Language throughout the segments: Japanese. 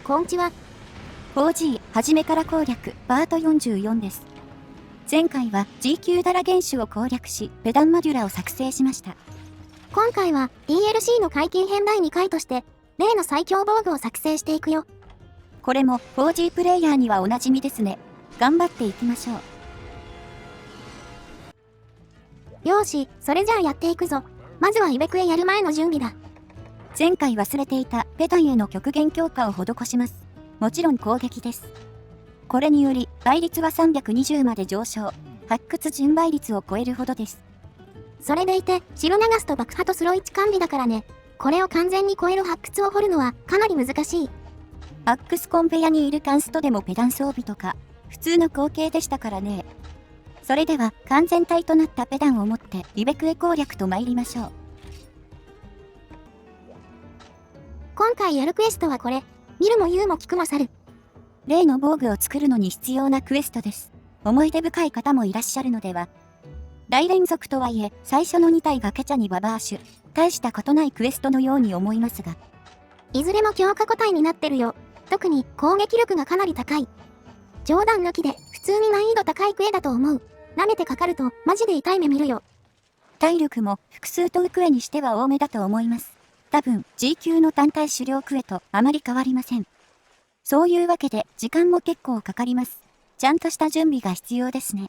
こんちは。4G 初めから攻略パート44です。前回は G 級ダラ原種を攻略し、ペダンマデュラを作成しました。今回は DLC の解禁編第2回として、例の最強防具を作成していくよ。これも 4G プレイヤーにはおなじみですね。頑張っていきましょう。よーし、それじゃあやっていくぞ。まずはイベクへやる前の準備だ。前回忘れていたペダンへの極限強化を施します。もちろん攻撃です。これにより倍率は320まで上昇。発掘純倍率を超えるほどです。それでいて、白流すと爆破とスロイチ完備だからね。これを完全に超える発掘を掘るのはかなり難しい。アックスコンペアにいるカンストでもペダン装備とか、普通の光景でしたからね。それでは完全体となったペダンを持ってイベクへ攻略と参りましょう。今回やるクエストはこれ。見るも言うも聞くも去る。例の防具を作るのに必要なクエストです。思い出深い方もいらっしゃるのでは。大連続とはいえ、最初の2体がケチャにババーシュ。大したことないクエストのように思いますが。いずれも強化個体になってるよ。特に攻撃力がかなり高い。冗談抜きで普通に難易度高いクエだと思う。舐めてかかるとマジで痛い目見るよ。体力も複数とクエにしては多めだと思います。多分 G 級の単体狩猟クエとあまり変わりません。そういうわけで時間も結構かかります。ちゃんとした準備が必要ですね。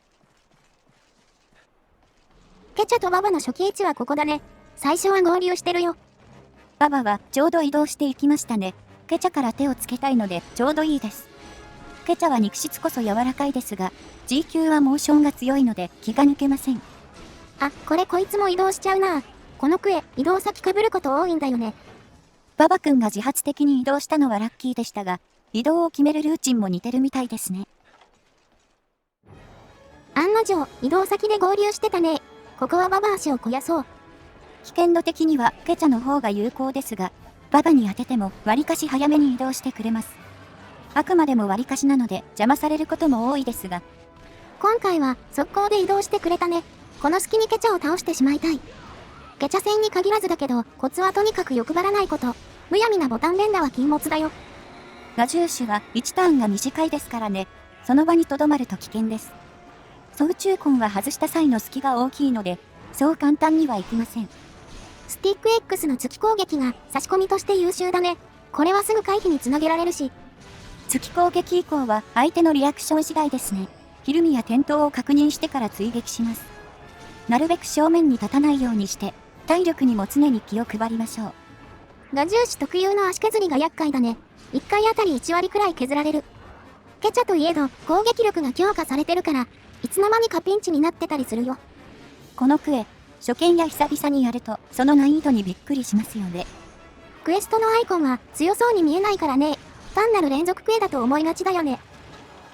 ケチャとババの初期位置はここだね。最初は合流してるよ。ババはちょうど移動していきましたね。ケチャから手をつけたいのでちょうどいいです。ケチャは肉質こそ柔らかいですが、G 級はモーションが強いので気が抜けません。あ、これこいつも移動しちゃうな。このクエ、移動先被ること多いんだよね。ババ君が自発的に移動したのはラッキーでしたが、移動を決めるルーチンも似てるみたいですね。案の定、移動先で合流してたね。ここはババ足を肥やそう。危険度的にはケチャの方が有効ですが、ババに当てても割かし早めに移動してくれます。あくまでも割かしなので邪魔されることも多いですが。今回は速攻で移動してくれたね。この隙にケチャを倒してしまいたい。ケチャ戦に限らずだけど、コツはとにかく欲張らないこと。むやみなボタン連打は禁物だよ。ガジューシュは1ターンが短いですからね。その場に留まると危険です。総中根は外した際の隙が大きいので、そう簡単にはいきません。スティック X の月攻撃が差し込みとして優秀だね。これはすぐ回避につなげられるし。月攻撃以降は相手のリアクション次第ですね。ひるみや転倒を確認してから追撃します。なるべく正面に立たないようにして、体力にも常に気を配りましょう。ガジューシュ特有の足削りが厄介だね。1回あたり1割くらい削られる。ケチャといえど攻撃力が強化されてるから、いつの間にかピンチになってたりするよ。このクエ、初見や久々にやると、その難易度にびっくりしますよね。クエストのアイコンは強そうに見えないからね。単なる連続クエだと思いがちだよね。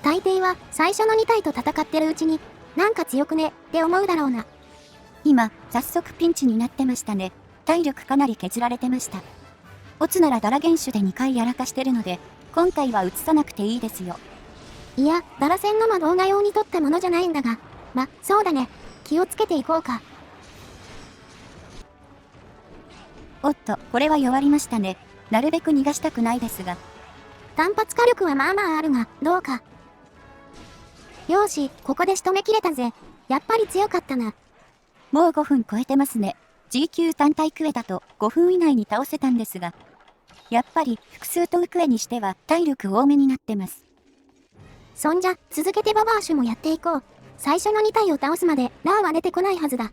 大抵は最初の2体と戦ってるうちに、なんか強くねって思うだろうな。今、早速ピンチになってましたね。体力かなり削られてました。オツならダラ原種で2回やらかしてるので、今回は移さなくていいですよ。いや、ダラ戦の魔動画用に撮ったものじゃないんだが、そうだね。気をつけていこうか。おっと、これは弱りましたね。なるべく逃がしたくないですが。単発火力はまあまああるが、どうか。よーし、ここで仕留めきれたぜ。やっぱり強かったな。もう5分超えてますね。G 級単体クエだと5分以内に倒せたんですが。やっぱり複数とクエにしては体力多めになってます。そんじゃ、続けてババーシュもやっていこう。最初の2体を倒すまでラーは出てこないはずだ。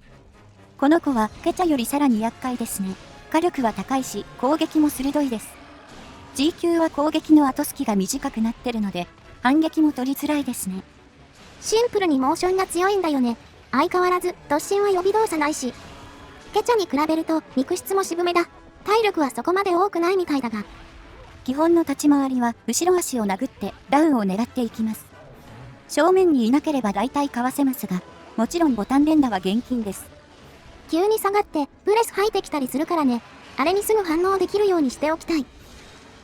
この子はケチャよりさらに厄介ですね。火力は高いし攻撃も鋭いです。G 級は攻撃の後隙が短くなってるので反撃も取りづらいですね。シンプルにモーションが強いんだよね。相変わらず突進は予備動作ないし。ケチャに比べると肉質も渋めだ。体力はそこまで多くないみたいだが。基本の立ち回りは後ろ足を殴ってダウンを狙っていきます。正面にいなければ大体かわせますが、もちろんボタン連打は厳禁です。急に下がってブレス吐いてきたりするからね。あれにすぐ反応できるようにしておきたい。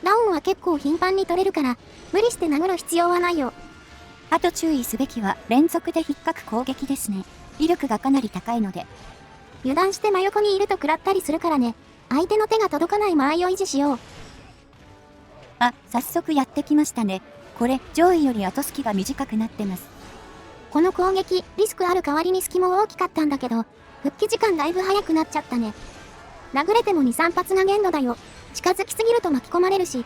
ダウンは結構頻繁に取れるから、無理して殴る必要はないよ。あと注意すべきは連続で引っかく攻撃ですね。威力がかなり高いので。油断して真横にいると食らったりするからね。相手の手が届かない間合いを維持しよう。あ、早速やってきましたね。これ、上位より後隙が短くなってます。この攻撃、リスクある代わりに隙も大きかったんだけど、復帰時間だいぶ早くなっちゃったね。殴れても2、3発が限度だよ。近づきすぎると巻き込まれるし。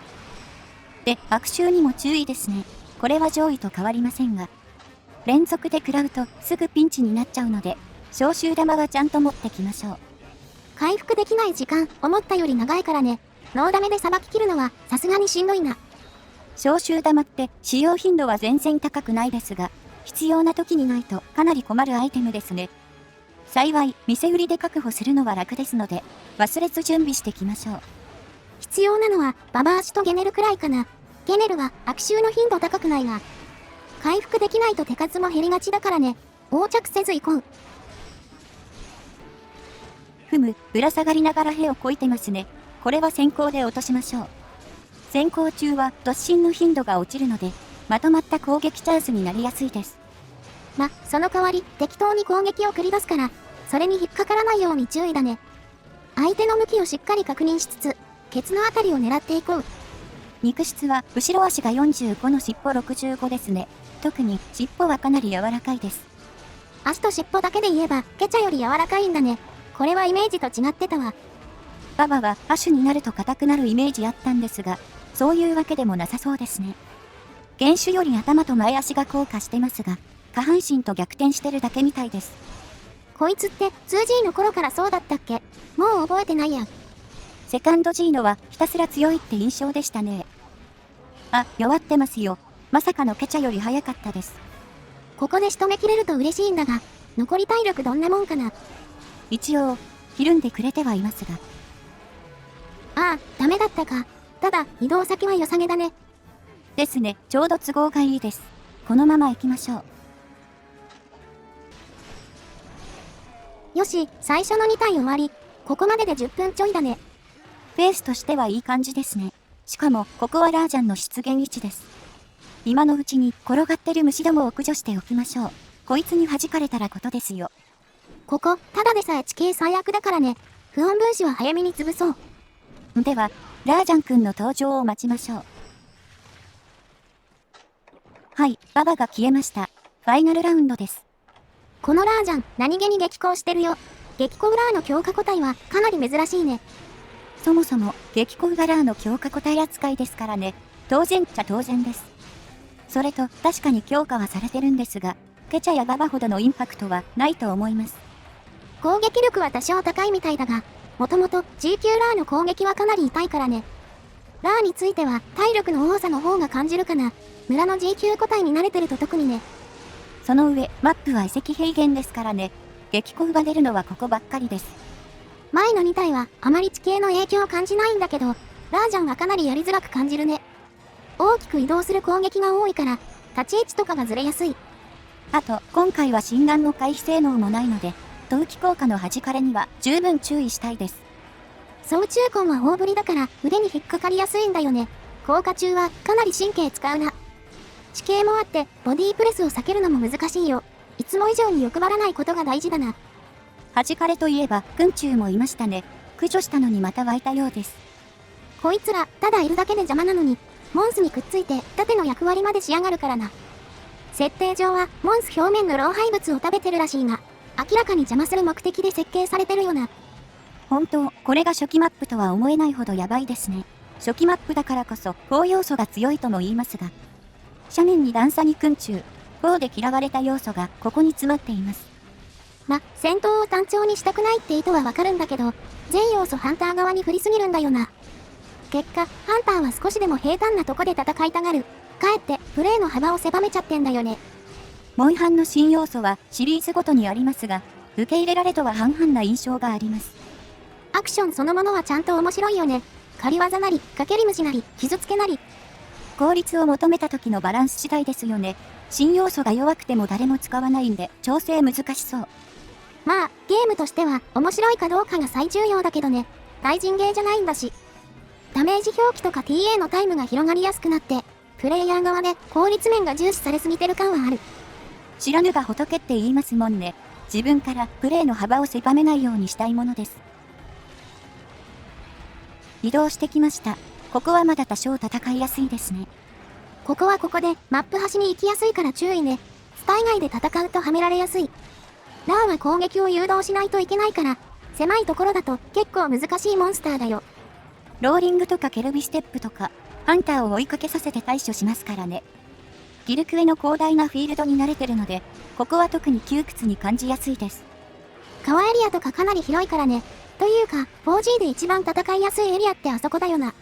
で、悪臭にも注意ですね。これは上位と変わりませんが。連続で食らうとすぐピンチになっちゃうので、消臭玉はちゃんと持ってきましょう。回復できない時間、思ったより長いからね。ノーダメでさばききるのはさすがにしんどいな。消臭玉って使用頻度は全然高くないですが、必要な時にないとかなり困るアイテムですね。幸い、店売りで確保するのは楽ですので、忘れず準備してきましょう。必要なのはババ足とゲネルくらいかな。ゲネルは悪臭の頻度高くないが。回復できないと手数も減りがちだからね。横着せず行こう。ぶら下がりながら火をこいてますね。これは先行で落としましょう。先行中は突進の頻度が落ちるので、まとまった攻撃チャンスになりやすいです。その代わり適当に攻撃を繰り出すから、それに引っかからないように注意だね。相手の向きをしっかり確認しつつ、ケツのあたりを狙っていこう。肉質は後ろ足が45の尻尾65ですね。特に尻尾はかなり柔らかいです。足と尻尾だけで言えばケチャより柔らかいんだね。これはイメージと違ってたわ。ババは亜種になると硬くなるイメージあったんですが、そういうわけでもなさそうですね。原種より頭と前足が硬化してますが、下半身と逆転してるだけみたいです。こいつって 2G の頃からそうだったっけ？もう覚えてないや。セカンド G のはひたすら強いって印象でしたね。あ、弱ってますよ。まさかのケチャより早かったです。ここで仕留めきれると嬉しいんだが、残り体力どんなもんかな。一応、ひるんでくれてはいますが。ああ、ダメだったか。ただ、移動先は良さげだね。ですね、ちょうど都合がいいです。このまま行きましょう。よし、最初の2体終わり。ここまでで10分ちょいだね。ペースとしてはいい感じですね。しかも、ここはラージャンの出現位置です。今のうちに転がってる虫どもを駆除しておきましょう。こいつに弾かれたらことですよ。ここ、ただでさえ地形最悪だからね。不穏分子は早めに潰そう。では、ラージャンくんの登場を待ちましょう。はい、ババが消えました。ファイナルラウンドです。このラージャン、何気に激高してるよ。激高ラーの強化個体はかなり珍しいね。そもそも、激高ガラーの強化個体扱いですからね。当然っちゃ当然です。それと、確かに強化はされてるんですが、ケチャやババほどのインパクトはないと思います。攻撃力は多少高いみたいだが、もともと G 級ラーの攻撃はかなり痛いからね。ラーについては体力の多さの方が感じるかな。村の G 級個体に慣れてると特にね。その上、マップは遺跡平原ですからね。激高が出るのはここばっかりです。前の2体はあまり地形の影響を感じないんだけど、ラージャンはかなりやりづらく感じるね。大きく移動する攻撃が多いから、立ち位置とかがずれやすい。あと、今回は心眼の回避性能もないので、投機効果の弾かれには十分注意したいです。総中根は大振りだから腕に引っかかりやすいんだよね。効果中はかなり神経使うな。地形もあってボディープレスを避けるのも難しいよ。いつも以上に欲張らないことが大事だな。弾かれといえば、訓中もいましたね。駆除したのにまた湧いたようです。こいつら、ただいるだけで邪魔なのに、モンスにくっついて盾の役割まで仕上がるからな。設定上はモンス表面の老廃物を食べてるらしいが、明らかに邪魔する目的で設計されてるよな。本当、これが初期マップとは思えないほどやばいですね。初期マップだからこそ、高要素が強いとも言いますが。斜面に段差に訓中、高で嫌われた要素がここに詰まっています。戦闘を単調にしたくないって意図はわかるんだけど、全要素ハンター側に振りすぎるんだよな。結果、ハンターは少しでも平坦なとこで戦いたがる。かえって、プレイの幅を狭めちゃってんだよね。モンハンの新要素はシリーズごとにありますが、受け入れられとは半々な印象があります。アクションそのものはちゃんと面白いよね。狩り技なり、かけり虫なり、傷つけなり。効率を求めた時のバランス次第ですよね。新要素が弱くても誰も使わないんで、調整難しそう。ゲームとしては面白いかどうかが最重要だけどね。対人ゲーじゃないんだし。ダメージ表記とか TA のタイムが広がりやすくなって、プレイヤー側で効率面が重視されすぎてる感はある。知らぬが仏って言いますもんね。自分からプレイの幅を狭めないようにしたいものです。移動してきました。ここはまだ多少戦いやすいですね。ここはここでマップ端に行きやすいから注意ね。スパ以外で戦うとはめられやすい。ラーは攻撃を誘導しないといけないから、狭いところだと結構難しいモンスターだよ。ローリングとかケルビステップとか、ハンターを追いかけさせて対処しますからね。ギルクエの広大なフィールドに慣れてるので、ここは特に窮屈に感じやすいです。川エリアとかかなり広いからね。というか、4G で一番戦いやすいエリアってあそこだよな。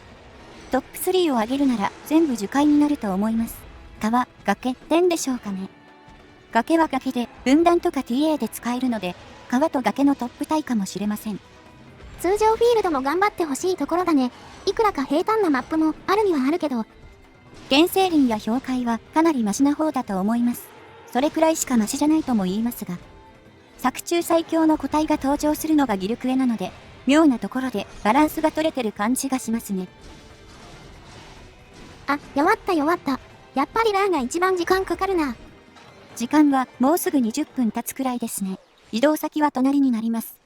トップ3を上げるなら全部樹海になると思います。川、崖、点でしょうかね。崖は崖で分断とか TA で使えるので、川と崖のトップタイかもしれません。通常フィールドも頑張ってほしいところだね。いくらか平坦なマップもあるにはあるけど。原生林や氷海はかなりマシな方だと思います。それくらいしかマシじゃないとも言いますが。作中最強の個体が登場するのがギルクエなので、妙なところでバランスが取れてる感じがしますね。あ、弱った弱った。やっぱりラーが一番時間かかるな。時間はもうすぐ20分経つくらいですね。移動先は隣になります。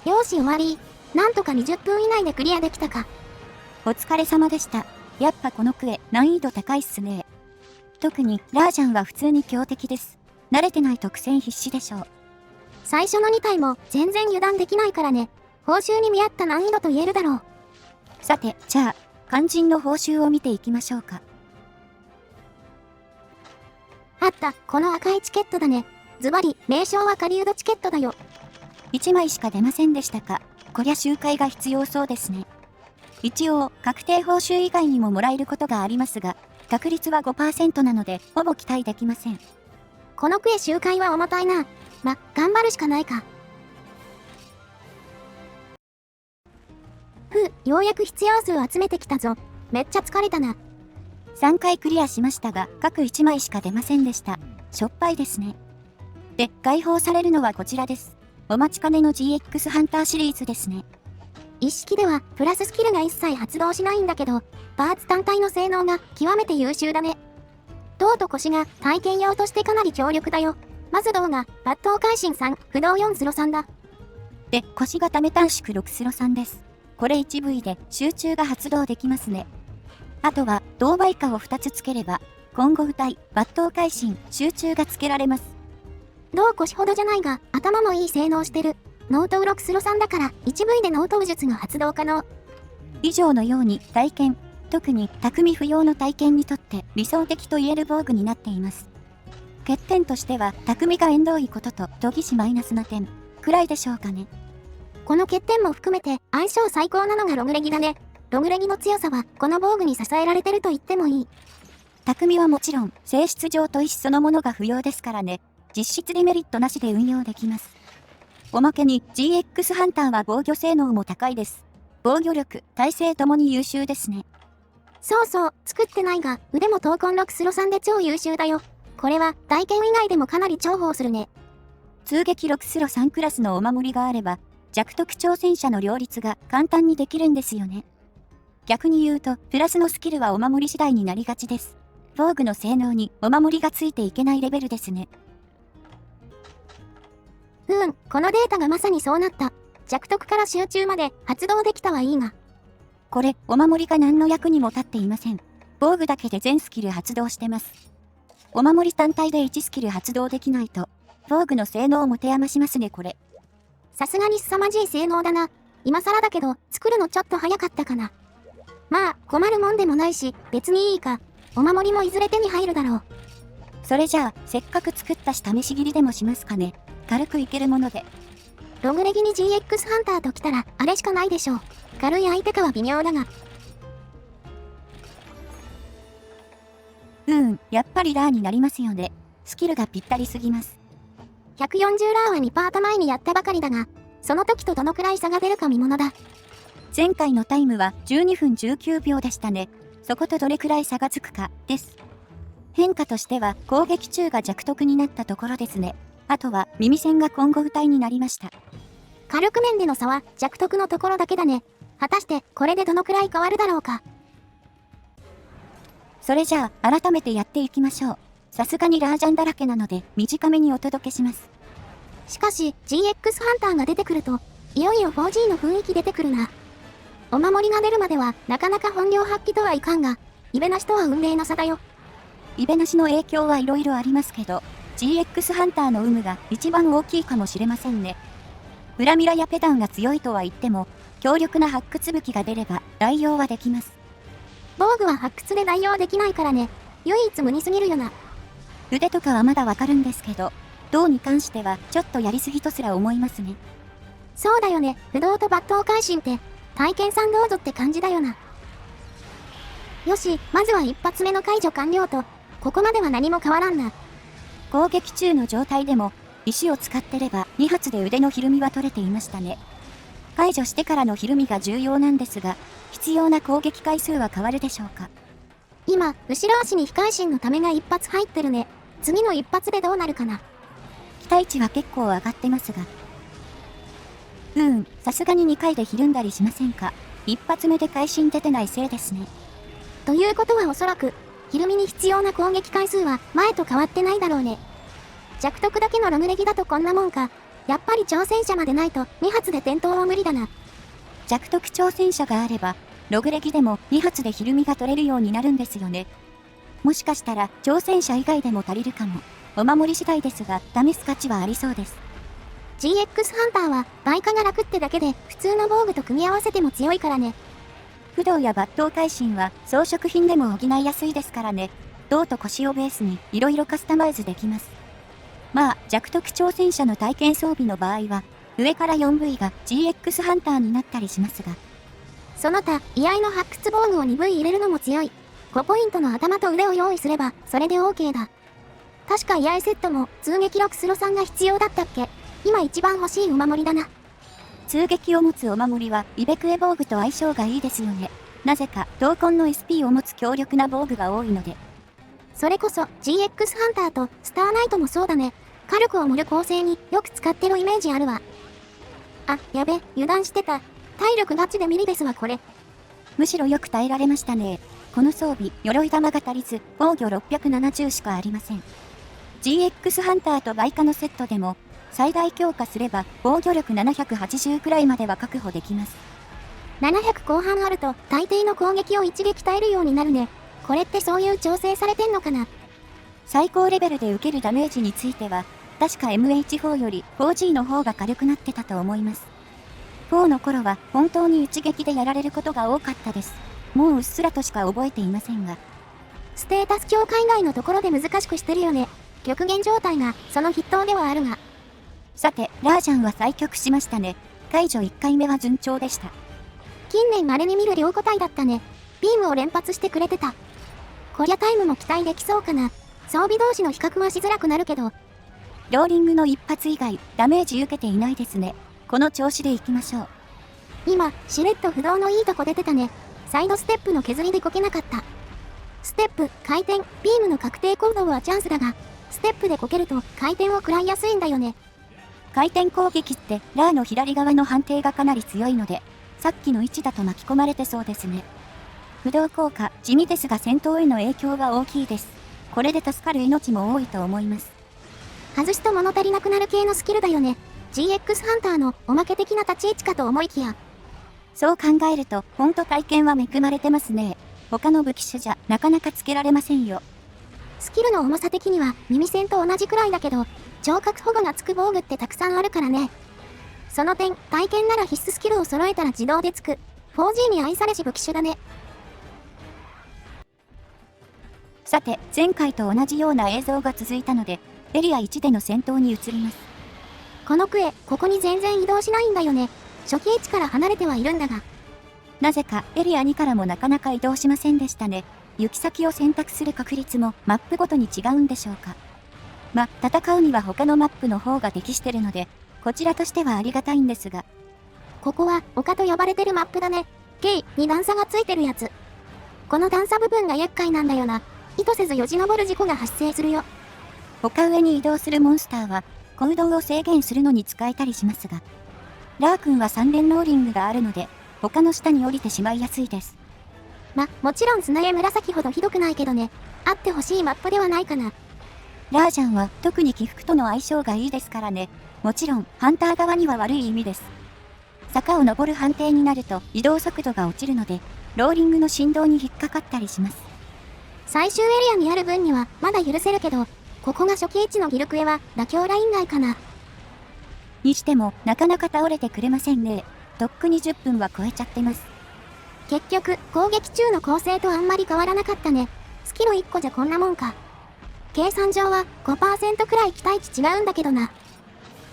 よし終わり。なんとか20分以内でクリアできたか。お疲れ様でした。やっぱこのクエ難易度高いっすね。特にラージャンは普通に強敵です。慣れてないと苦戦必至でしょう。最初の2体も全然油断できないからね。報酬に見合った難易度と言えるだろう。さて、じゃあ、肝心の報酬を見ていきましょうか。あった、この赤いチケットだね。ズバリ、名称は狩人チケットだよ。1枚しか出ませんでしたか。こりゃ周回が必要そうですね。一応、確定報酬以外にももらえることがありますが、確率は 5% なので、ほぼ期待できません。このクエ周回は重たいな。頑張るしかないか。ようやく必要数集めてきたぞ。めっちゃ疲れたな。3回クリアしましたが、各1枚しか出ませんでした。しょっぱいですね。で、解放されるのはこちらです。お待ちかねの GX ハンターシリーズですね。一式ではプラススキルが一切発動しないんだけど、パーツ単体の性能が極めて優秀だね。胴と腰が体験用としてかなり強力だよ。まず胴が抜刀会心3、不動4スロ3だ。で、腰がため短縮6スロ3です。これ 1V で集中が発動できますね。あとは、胴バイカを2つつければ、今後歌い、抜刀会心、集中がつけられます。胴腰ほどじゃないが、頭もいい性能してる。ノートウ6スロ3だから、1V でノートウ術が発動可能。以上のように、体験、特に匠不要の体験にとって理想的と言える防具になっています。欠点としては、匠が縁遠いことと、研ぎ師マイナスな点、くらいでしょうかね。この欠点も含めて、相性最高なのがログレギだね。ログレギの強さは、この防具に支えられてると言ってもいい。匠はもちろん、性質上と意思そのものが不要ですからね。実質デメリットなしで運用できます。おまけに GX ハンターは防御性能も高いです。防御力、耐性ともに優秀ですね。そうそう、作ってないが、腕も闘魂6スロ3で超優秀だよ。これは、体験以外でもかなり重宝するね。通撃6スロ3クラスのお守りがあれば、弱特挑戦者の両立が簡単にできるんですよね。逆に言うと、プラスのスキルはお守り次第になりがちです。防具の性能にお守りがついていけないレベルですね。このデータがまさにそうなった。弱特から集中まで発動できたはいいが。これ、お守りが何の役にも立っていません。防具だけで全スキル発動してます。お守り単体で1スキル発動できないと、防具の性能を持て余しますねこれ。さすがに凄まじい性能だな。今更だけど、作るのちょっと早かったかな。まあ、困るもんでもないし、別にいいか。お守りもいずれ手に入るだろう。それじゃあ、せっかく作ったし試し切りでもしますかね。軽くいけるもので。ログレギに GX ハンターと来たら、あれしかないでしょう。軽い相手かは微妙だが。やっぱりラーになりますよね。スキルがぴったりすぎます。140ラーは2パート前にやったばかりだが、その時とどのくらい差が出るか見ものだ。前回のタイムは12分19秒でしたね。そことどれくらい差がつくか、です。変化としては、攻撃中が弱特になったところですね。あとは、耳栓が今後歌いになりました。火力面での差は弱特のところだけだね。果たして、これでどのくらい変わるだろうか。それじゃあ、改めてやっていきましょう。さすがにラージャンだらけなので、短めにお届けします。しかし、GX ハンターが出てくると、いよいよ 4G の雰囲気出てくるな。お守りが出るまではなかなか本領発揮とはいかんが、イベなしとは運命の差だよ。イベなしの影響はいろいろありますけど、GX ハンターの有無が一番大きいかもしれませんね。プラミラやペダンが強いとは言っても、強力な発掘武器が出れば代用はできます。防具は発掘で代用できないからね。唯一無二すぎるよな。腕とかはまだわかるんですけど、銅に関してはちょっとやりすぎとすら思いますね。そうだよね。不動と抜刀会心って体験さんどうぞって感じだよな。よし、まずは一発目の解除完了と、ここまでは何も変わらんな。攻撃中の状態でも、石を使ってれば2発で腕のひるみは取れていましたね。解除してからのひるみが重要なんですが、必要な攻撃回数は変わるでしょうか。今、後ろ足に非会心のためが一発入ってるね。次の一発でどうなるかな。期待値は結構上がってますが。さすがに2回でひるんだりしませんか。一発目で会心出てないせいですね。ということはおそらく、ひるみに必要な攻撃回数は前と変わってないだろうね。弱徳だけのロムレギだとこんなもんか。やっぱり挑戦者までないと2発で点灯は無理だな。弱徳挑戦者があれば、ログレギでも2発でひるみが取れるようになるんですよね。もしかしたら挑戦者以外でも足りるかも。お守り次第ですが、試す価値はありそうです。GX ハンターは倍化が楽ってだけで普通の防具と組み合わせても強いからね。不動や抜刀会心は装飾品でも補いやすいですからね。銅と腰をベースに色々カスタマイズできます。まあ、弱徳挑戦者の体験装備の場合は、上から 4V が GX ハンターになったりしますが。その他、居合の発掘防具を 2V 入れるのも強い。5ポイントの頭と腕を用意すれば、それで OK だ。確か居合セットも通撃6スロ3が必要だったっけ。今一番欲しいお守りだな。通撃を持つお守りはイベクエ防具と相性がいいですよね。なぜか同梱の SP を持つ強力な防具が多いので。それこそ GX ハンターとスターナイトもそうだね。火力を盛る構成によく使ってるイメージあるわ。あ、やべ、油断してた。体力ガチでミリですわこれ。むしろよく耐えられましたね。この装備、鎧玉が足りず、防御670しかありません。GX ハンターと倍化のセットでも、最大強化すれば防御力780くらいまでは確保できます。700後半あると大抵の攻撃を一撃耐えるようになるね。これってそういう調整されてんのかな。最高レベルで受けるダメージについては、確か MH4 より 4G の方が軽くなってたと思います。4の頃は本当に一撃でやられることが多かったです。もううっすらとしか覚えていませんが。ステータス強化以外のところで難しくしてるよね。極限状態がその筆頭ではあるが。さて、ラージャンは再局しましたね。解除1回目は順調でした。近年稀に見る両個体だったね。ビームを連発してくれてた。こりゃタイムも期待できそうかな。装備同士の比較はしづらくなるけど。ローリングの一発以外、ダメージ受けていないですね。この調子でいきましょう。今、しれっと不動のいいとこ出てたね。サイドステップの削りでこけなかった。ステップ、回転、ビームの確定行動はチャンスだが、ステップでこけると回転を食らいやすいんだよね。回転攻撃ってラーの左側の判定がかなり強いので、さっきの位置だと巻き込まれてそうですね。不動効果、地味ですが戦闘への影響は大きいです。これで助かる命も多いと思います。外すと物足りなくなる系のスキルだよね。GX ハンターのおまけ的な立ち位置かと思いきや。そう考えると、ほんと体験は恵まれてますね。他の武器種じゃなかなかつけられませんよ。スキルの重さ的には耳栓と同じくらいだけど、聴覚保護がつく防具ってたくさんあるからね。その点、体験なら必須スキルを揃えたら自動でつく。4G に愛されし武器種だね。さて、前回と同じような映像が続いたので、エリア1での戦闘に移ります。このクエ、ここに全然移動しないんだよね。初期位置から離れてはいるんだが。なぜかエリア2からもなかなか移動しませんでしたね。行き先を選択する確率もマップごとに違うんでしょうか。戦うには他のマップの方が適してるので、こちらとしてはありがたいんですが。ここは丘と呼ばれてるマップだね。K に段差がついてるやつ。この段差部分が厄介なんだよな。意図せずよじ登る事故が発生するよ。丘上に移動するモンスターは、行動を制限するのに使えたりしますが、ラー君は3連ローリングがあるので、他の下に降りてしまいやすいです。もちろん砂や紫ほどひどくないけどね。あってほしいマップではないかな。ラージャンは特に起伏との相性がいいですからね。もちろん、ハンター側には悪い意味です。坂を登る判定になると移動速度が落ちるので、ローリングの振動に引っかかったりします。最終エリアにある分にはまだ許せるけど、ここが初期位置のギルクエは妥協ライン外かな。にしても、なかなか倒れてくれませんね。とっくに10分は超えちゃってます。結局、攻撃中の構成とあんまり変わらなかったね。スキル1個じゃこんなもんか。計算上は 5% くらい期待値違うんだけどな。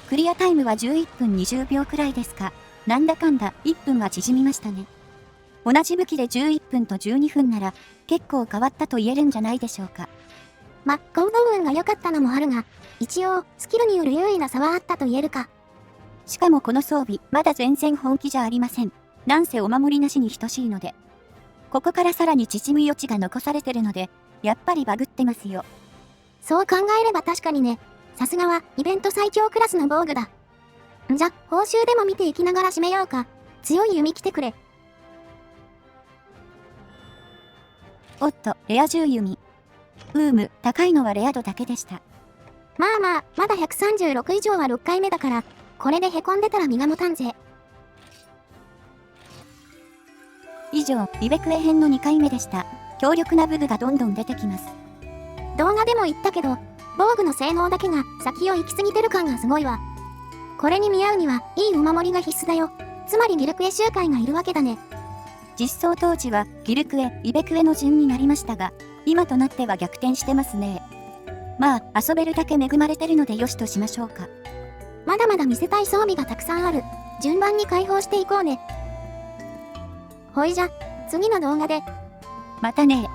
クリアタイムは11分20秒くらいですか。なんだかんだ1分は縮みましたね。同じ武器で11分と12分なら結構変わったと言えるんじゃないでしょうか。行動運が良かったのもあるが、一応スキルによる優位な差はあったと言えるか。しかもこの装備まだ全然本気じゃありません。なんせお守りなしに等しいので。ここからさらに縮む余地が残されてるので、やっぱりバグってますよ。そう考えれば確かにね。さすがはイベント最強クラスの防具だ。じゃ、報酬でも見ていきながら締めようか。強い弓来てくれ。おっと、レア10弓。高いのはレア度だけでした。まだ136以上は6回目だから、これで凹んでたら身が持たんぜ。以上、リベクエ編の2回目でした。強力な武具がどんどん出てきます。動画でも言ったけど、防具の性能だけが先を行き過ぎてる感がすごいわ。これに見合うには、いいお守りが必須だよ。つまりギルクエ集会がいるわけだね。実装当時はギルクエ、リベクエの順になりましたが、今となっては逆転してますね。まあ、遊べるだけ恵まれてるのでよしとしましょうか。まだまだ見せたい装備がたくさんある。順番に解放していこうね。ほいじゃ、次の動画で。またね。